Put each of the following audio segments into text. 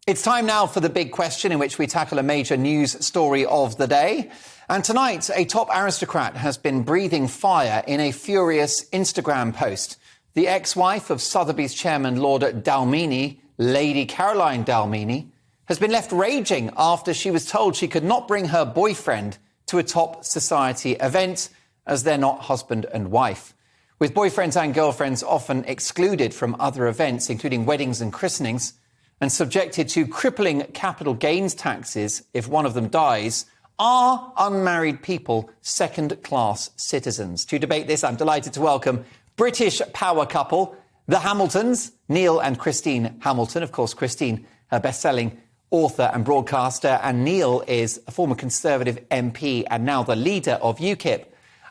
It's time now for the big question, in which we tackle a major news story of the day. And tonight, a top aristocrat has been breathing fire in a furious Instagram post. The ex-wife of Sotheby's chairman Lord Dalmeny, Lady Caroline Dalmeny, has been left raging after she was told she could not bring her boyfriend to a top society event, as they're not husband and wife. With boyfriends and girlfriends often excluded from other events, including weddings and christenings, and subjected to crippling capital gains taxes if one of them dies, are unmarried people second-class citizens? To debate this, I'm delighted to welcome British power couple, the Hamiltons, Neil and Christine Hamilton. Of course, Christine, a best-selling author and broadcaster, and Neil is a former Conservative MP and now the leader of UKIP.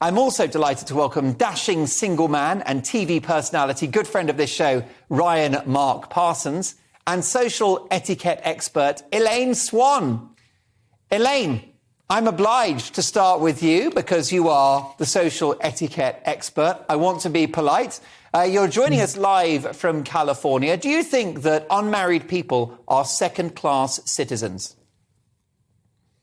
I'm also delighted to welcome dashing single man and TV personality, good friend of this show, Ryan Mark Parsons, and social etiquette expert Elaine Swan. Elaine, I'm obliged to start with you because you are the social etiquette expert. I want to be polite. You're joining us live from California. Do you think that unmarried people are second-class citizens?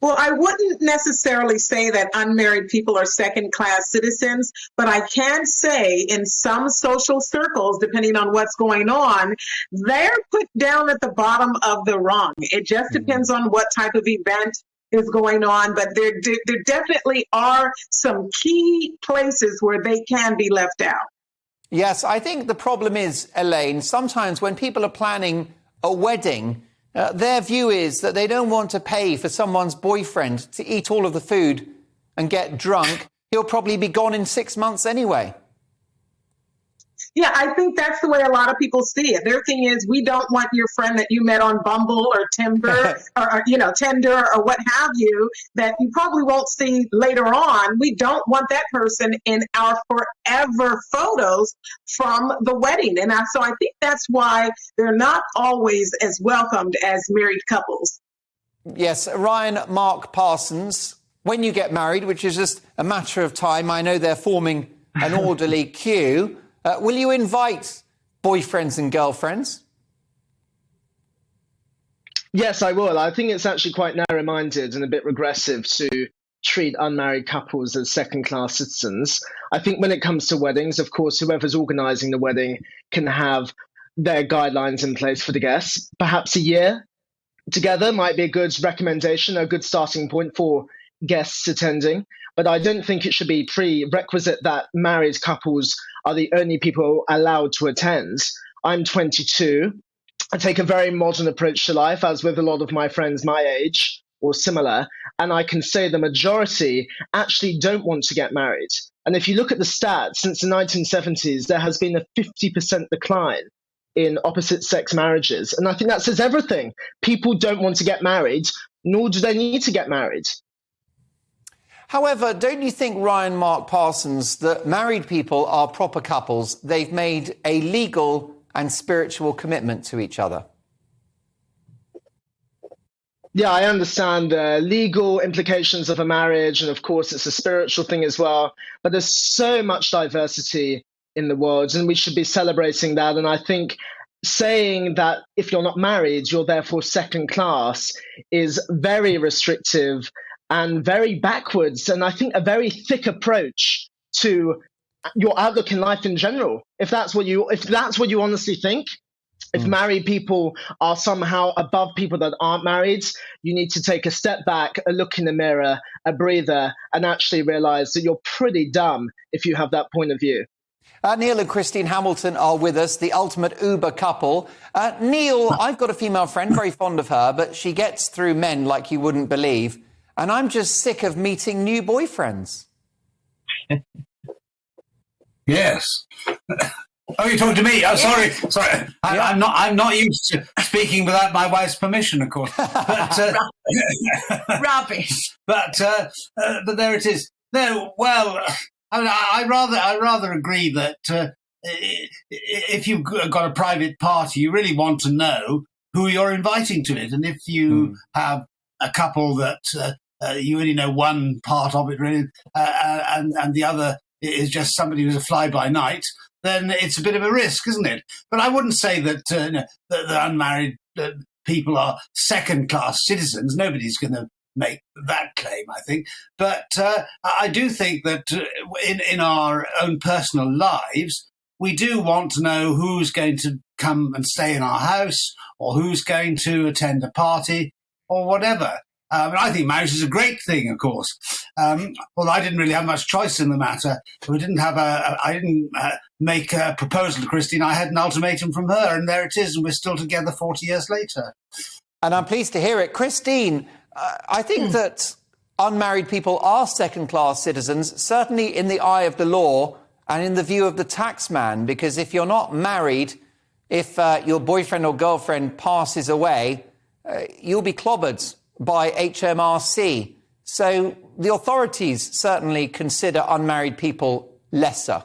Well, I wouldn't necessarily say that unmarried people are second-class citizens, but I can say in some social circles, depending on what's going on, they're put down at the bottom of the rung. It just depends on what type of event is going on, but there definitely are some key places where they can be left out. Yes, I think the problem is, Elaine, sometimes when people are planning a wedding, their view is that they don't want to pay for someone's boyfriend to eat all of the food and get drunk. He'll probably be gone in 6 months anyway. Yeah, I think that's the way a lot of people see it. Their thing is, we don't want your friend that you met on Bumble or Tinder or Tinder or what have you, that you probably won't see later on. We don't want that person in our forever photos from the wedding. And so I think that's why they're not always as welcomed as married couples. Yes, Ryan Mark Parsons, when you get married, which is just a matter of time, I know they're forming an orderly queue. Will you invite boyfriends and girlfriends? Yes, I will. I think it's actually quite narrow-minded and a bit regressive to treat unmarried couples as second-class citizens. I think when it comes to weddings, of course, whoever's organising the wedding can have their guidelines in place for the guests. Perhaps a year together might be a good recommendation, a good starting point for guests attending. But I don't think it should be prerequisite that married couples are the only people allowed to attend. I'm 22. I take a very modern approach to life, as with a lot of my friends my age or similar. And I can say the majority actually don't want to get married. And if you look at the stats, since the 1970s, there has been a 50% decline in opposite-sex marriages. And I think that says everything. People don't want to get married, nor do they need to get married. However, don't you think, Ryan Mark Parsons, that married people are proper couples? They've made a legal and spiritual commitment to each other. Yeah, I understand the legal implications of a marriage, and of course it's a spiritual thing as well. But there's so much diversity in the world, and we should be celebrating that. And I think saying that if you're not married, you're therefore second class is very restrictive and very backwards, and I think a very thick approach to your outlook in life in general. If that's what you honestly think, if married people are somehow above people that aren't married, you need to take a step back, a look in the mirror, a breather, and actually realize that you're pretty dumb if you have that point of view. Neil and Christine Hamilton are with us, the ultimate Uber couple. Neil, I've got a female friend, very fond of her, but she gets through men like you wouldn't believe. And I'm just sick of meeting new boyfriends. Yes. Oh, you're talking to me. Oh, sorry. I'm not used to speaking without my wife's permission, of course. But Rubbish. But there it is. No, well, I rather agree that if you've got a private party, you really want to know who you're inviting to it, and if you have a couple that you only know one part of it, really, and the other is just somebody who's a fly-by-night, then it's a bit of a risk, isn't it? But I wouldn't say that the unmarried people are second-class citizens. Nobody's going to make that claim, I think. But I do think that in our own personal lives, we do want to know who's going to come and stay in our house, or who's going to attend a party, or whatever. I think marriage is a great thing, of course. Although I didn't really have much choice in the matter. I didn't make a proposal to Christine. I had an ultimatum from her, and there it is, and we're still together 40 years later. And I'm pleased to hear it. Christine, I think that unmarried people are second-class citizens, certainly in the eye of the law and in the view of the taxman, because if you're not married, if your boyfriend or girlfriend passes away, you'll be clobbered by HMRC. So the authorities certainly consider unmarried people lesser.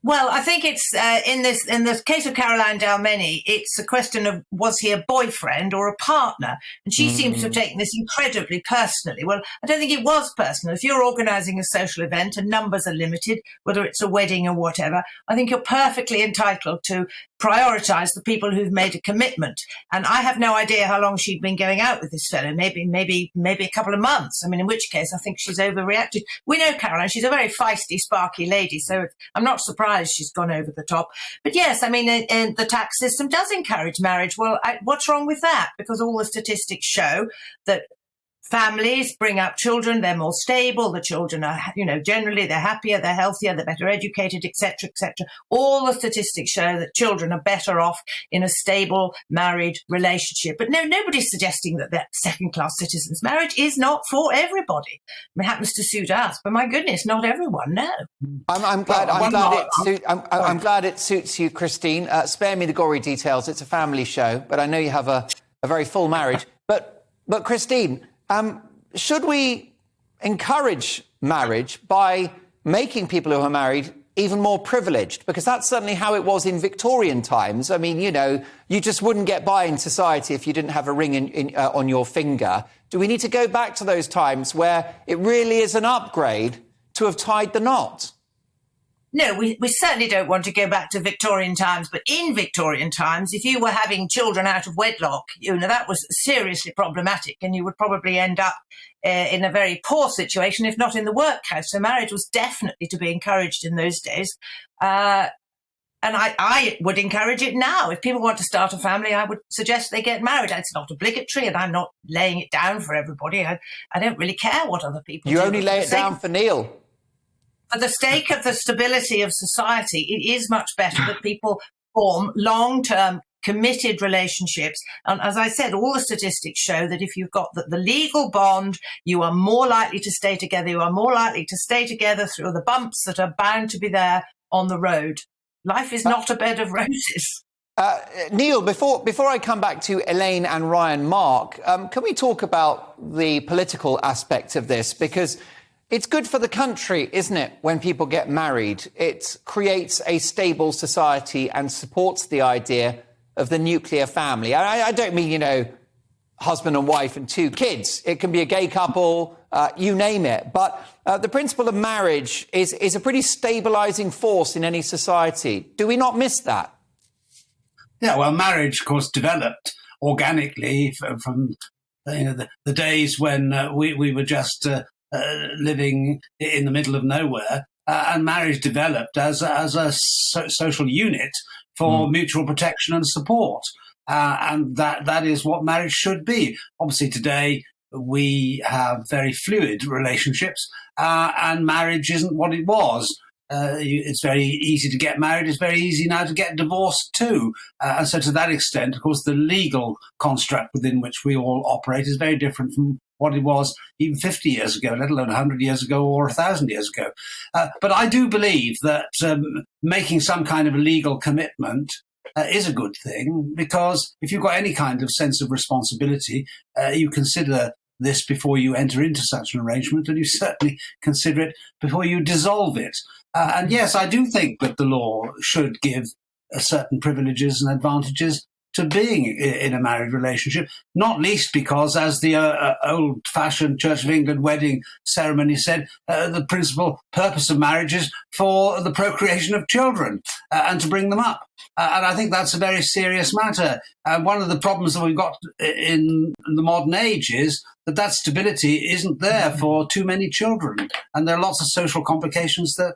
Well, I think it's in the case of Caroline Dalmeny, it's a question of, was he a boyfriend or a partner? And she seems to have taken this incredibly personally. Well, I don't think it was personal. If you're organising a social event and numbers are limited, whether it's a wedding or whatever, I think you're perfectly entitled to prioritise the people who've made a commitment. And I have no idea how long she'd been going out with this fellow. Maybe a couple of months. I mean, in which case I think she's overreacted. We know Caroline; she's a very feisty, sparky lady, so I'm not surprised she's gone over the top. But yes, I mean, the tax system does encourage marriage. Well, what's wrong with that? Because all the statistics show that families bring up children, they're more stable, the children are, generally they're happier, they're healthier, they're better educated, etc., etc. All the statistics show that children are better off in a stable married relationship. But nobody's suggesting that they're second-class citizens. Marriage is not for everybody. It happens to suit us, but my goodness, not everyone, no. I'm glad it suits you, Christine. Spare me the gory details. It's a family show, but I know you have a very full marriage. But Christine, should we encourage marriage by making people who are married even more privileged? Because that's certainly how it was in Victorian times. I mean, you just wouldn't get by in society if you didn't have a ring on your finger. Do we need to go back to those times where it really is an upgrade to have tied the knot? No, we certainly don't want to go back to Victorian times, but in Victorian times, if you were having children out of wedlock, that was seriously problematic, and you would probably end up in a very poor situation, if not in the workhouse. So marriage was definitely to be encouraged in those days. And I would encourage it now. If people want to start a family, I would suggest they get married. It's not obligatory, and I'm not laying it down for everybody. I don't really care what other people do. You only lay it down for Neil. For the sake of the stability of society, it is much better that people form long-term committed relationships. And as I said, all the statistics show that if you've got the legal bond, you are more likely to stay together. You are more likely to stay together through the bumps that are bound to be there on the road. Life is not a bed of roses. Neil, before I come back to Elaine and Ryan Mark, can we talk about the political aspect of this? Because it's good for the country, isn't it, when people get married? It creates a stable society and supports the idea of the nuclear family. I don't mean, husband and wife and 2 kids. It can be a gay couple, you name it. But the principle of marriage is a pretty stabilising force in any society. Do we not miss that? Yeah, well, marriage, of course, developed organically from the days when we were just living in the middle of nowhere, and marriage developed as a social unit for mutual protection and support, and that is what marriage should be. Obviously, today we have very fluid relationships, and marriage isn't what it was. It's very easy to get married. It's very easy now to get divorced too. And so to that extent, of course, the legal construct within which we all operate is very different from what it was even 50 years ago, let alone 100 years ago or 1,000 years ago. But I do believe that making some kind of a legal commitment is a good thing, because if you've got any kind of sense of responsibility, you consider this before you enter into such an arrangement, and you certainly consider it before you dissolve it. And yes, I do think that the law should give certain privileges and advantages to being in a married relationship, not least because, as the old-fashioned Church of England wedding ceremony said, the principal purpose of marriage is for the procreation of children and to bring them up. And I think that's a very serious matter. One of the problems that we've got in the modern age is that stability isn't there for too many children. And there are lots of social complications that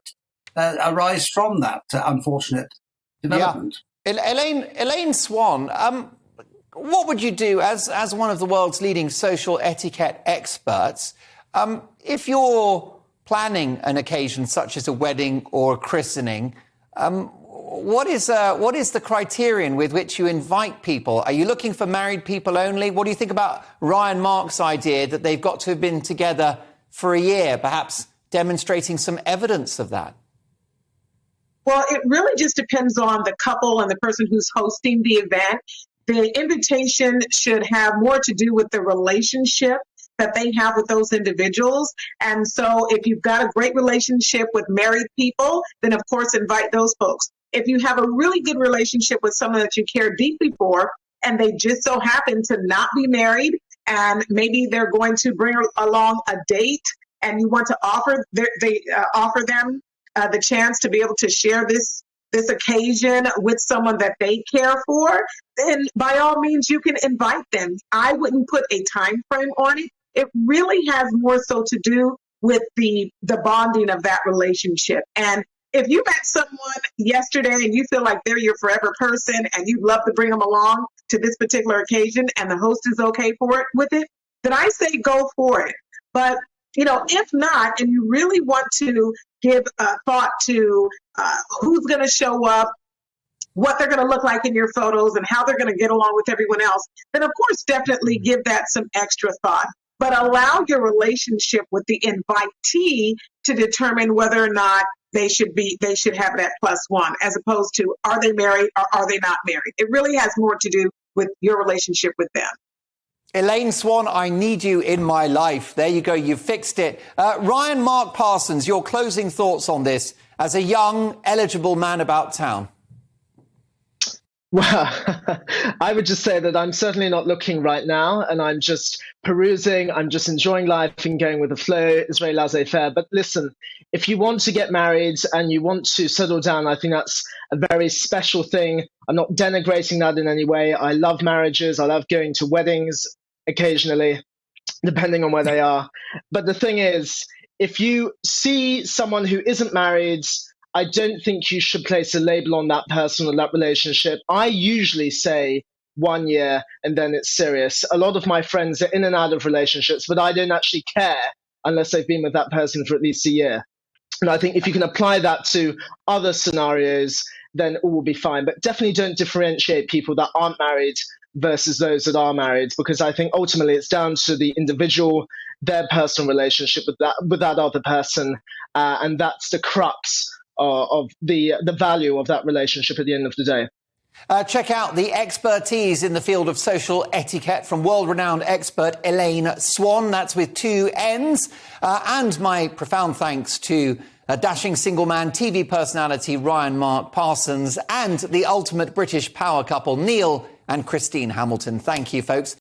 arise from that unfortunate development. Yeah. Elaine Swan, what would you do as one of the world's leading social etiquette experts if you're planning an occasion such as a wedding or a christening? What is the criterion with which you invite people? Are you looking for married people only? What do you think about Ryan Mark's idea that they've got to have been together for a year, perhaps demonstrating some evidence of that? Well, it really just depends on the couple and the person who's hosting the event. The invitation should have more to do with the relationship that they have with those individuals. And so if you've got a great relationship with married people, then of course invite those folks. If you have a really good relationship with someone that you care deeply for, and they just so happen to not be married, and maybe they're going to bring along a date, and you want to offer them the chance to be able to share this occasion with someone that they care for, then by all means you can invite them. I wouldn't put a time frame on it. It really has more so to do with the bonding of that relationship. And if you met someone yesterday and you feel like they're your forever person and you'd love to bring them along to this particular occasion and the host is okay with it, then I say go for it. But if not, and you really want to give thought to who's going to show up, what they're going to look like in your photos, and how they're going to get along with everyone else, then of course definitely give that some extra thought. But allow your relationship with the invitee to determine whether or not they should have that +1, as opposed to are they married or are they not married. It really has more to do with your relationship with them. Elaine Swan, I need you in my life. There you go. You've fixed it. Ryan Mark Parsons, your closing thoughts on this as a young, eligible man about town. Well, I would just say that I'm certainly not looking right now, and I'm just perusing. I'm just enjoying life and going with the flow. It's very laissez-faire. But listen, if you want to get married and you want to settle down, I think that's a very special thing. I'm not denigrating that in any way. I love marriages. I love going to weddings occasionally, depending on where they are. But the thing is, if you see someone who isn't married, I don't think you should place a label on that person or that relationship. I usually say 1 year and then it's serious. A lot of my friends are in and out of relationships, but I don't actually care unless they've been with that person for at least a year. And I think if you can apply that to other scenarios, then all will be fine. But definitely don't differentiate people that aren't married versus those that are married, because I think ultimately it's down to the individual, their personal relationship with that other person, and that's the crux of the value of that relationship at the end of the day. Check out the expertise in the field of social etiquette from world-renowned expert Elaine Swan. That's with 2 N's. And my profound thanks to dashing single man TV personality Ryan Mark Parsons and the ultimate British power couple Neil and Christine Hamilton. Thank you, folks.